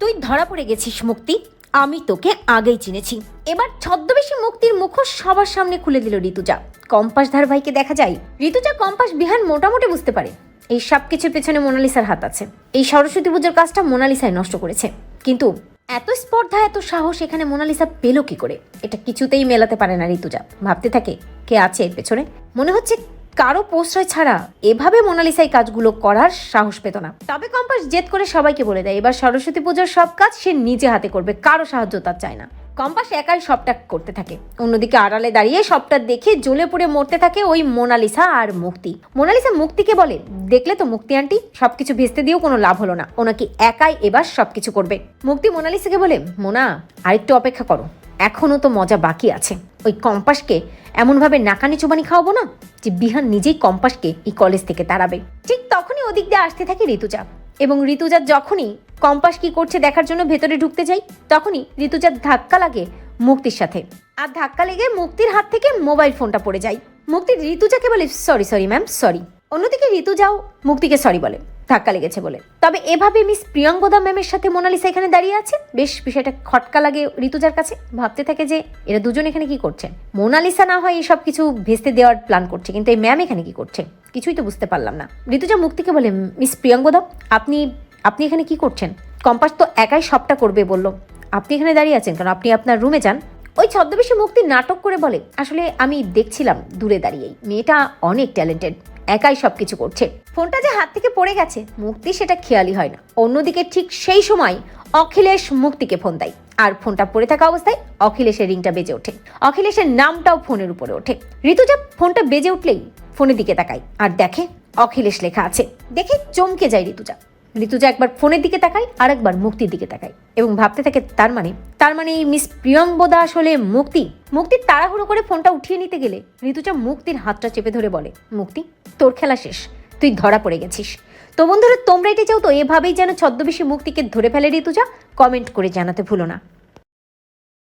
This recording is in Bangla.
তুই ধরা পড়ে গেছিস মুক্তি, আমি তোকে আগেই চিনেছি। এবার ছদ্মবেশী মুক্তির মুখোশ সবার সামনে খুলে দিল ঋতুজা। কম্পাস ধার ভাইকে দেখা যায়। ঋতুজা, কম্পাস, বিহান মোটামুটি বুঝতে পারে এই সব কিছুর পেছনে মোনালিসার হাত আছে। এই সরস্বতী পুজোর কাজটা মোনালিসাই নষ্ট করেছে। কিন্তু এত স্পর্ধা, এত সাহস এখানে মোনালিসা পেল কি করে? এটা কিছুতেই মেলাতে পারে না ঋতুজা। ভাবতে থাকে কে আছে এর পেছনে। মনে হচ্ছে কারো প্রশ্রয় ছাড়া এভাবে মোনালিসা এই কাজগুলো করার সাহস পেত না। তবে কম্পাস জেদ করে সবাইকে বলে দেয় এবার সরস্বতী পুজোর সব কাজ সে নিজে হাতে করবে, কারো সাহায্য তার চায় না। কম্পাস একাই সবটা করতে থাকে। অন্যদিকে আড়ালে দাঁড়িয়ে সবটা দেখে জ্বলে পুড়ে মরতে থাকে ওই মোনালিসা আর মুক্তি। মোনালিসা মুক্তিকে বলে, দেখলে তো মুক্তি আন্টি, সবকিছু ভেস্তে দিয়েও কোনো লাভ হলো না, ওনাকে একাই এবার সবকিছু করবে। মুক্তি মোনালিসাকে বলে, মোনা আরেকটু অপেক্ষা করো, এখনো তো মজা বাকি আছে। ওই কম্পাসকে এমনভাবে নাকানি চুবানি খাওয়াবো না যে বিহান নিজেই কম্পাসকে এই কলেজ থেকে তাড়াবে। ঠিক তখনই ওদিক দিয়ে আসতে থাকে ঋতুজা, এবং ঋতুজার যখনই কম্পাস কি করছে দেখার জন্য ভেতরে ঢুকতে যাই, তখনই ঋতুজার ধাক্কা লাগে মুক্তির সাথে। আর ধাক্কা লেগে মুক্তির হাত থেকে মোবাইল ফোনটা পড়ে যায়। মুক্তি ঋতুজাকে বলে, সরি ম্যাম, সরি। অন্যদিকে ঋতুজাও মুক্তিকে সরি বলে ধাক্কা লেগেছে বলে। তবে এভাবে মিস প্রিয়াঙ্গদা ম্যামের সাথে মোনালিসা এখানে দাঁড়িয়ে আছে, বেশ বিষয়টা খটকা লাগে ঋতুজার কাছে। ভাবতে থাকে যে এরা দুজন এখানে কি করছে। মোনালিসা না হয় এসব কিছু ভেস্তে দেওয়ার প্ল্যান করছে, কিন্তু এই ম্যাম এখানে কি করছে কিছুই তো বুঝতে পারলাম না। ঋতুজা মুক্তিকে বলে, মিস প্রিয়াঙ্গদা আপনি এখানে কি করছেন? কম্পাস তো একাই সবটা করবে বললো, আপনি এখানে দাঁড়িয়ে আছেন কারণ আপনি আপনার রুমে যান। ওই ছদ্মবেশী মুক্তি নাটক করে বলে, আসলে আমি দেখছিলাম দূরে দাঁড়িয়েই, মেয়েটা অনেক ট্যালেন্টেড, একাই সবকিছু করছে। ফোনটা যে হাত থেকে পড়ে গেছে মুক্তি সেটা খেয়ালই হয় না। অন্যদিকে ঠিক সেই সময় অখিলেশ মুক্তিকে ফোন দেয়, আর ফোনটা পড়ে থাকা অবস্থায় অখিলেশের রিংটা বেজে ওঠে। অখিলেশের নামটাও ফোনের উপরে ওঠে। ঋতুজা ফোনটা বেজে উঠলেই ফোনের দিকে তাকায় আর দেখে অখিলেশ লেখা আছে। দেখে চমকে যায় ঋতুজা। একবার ফোনের দিকে তাকায় আর একবার মুক্তির দিকে তাকায় এবং ভাবতে থাকে তার মানে মিস প্রিয়ঙ্গদা আসলে মুক্তি। তাড়াহুড়ো করে ফোনটা উঠিয়ে নিতে গেলে ঋতুজা মুক্তির হাতটা চেপে ধরে বলে, মুক্তি তোর খেলা শেষ, তুই ধরা পড়ে গেছিস। তো বন্ধুরা, তোমরা এটা চাও তো এভাবেই যেন ছদ্মবেশী মুক্তিকে ধরে ফেলে ঋতুজা? কমেন্ট করে জানাতে ভুলো না।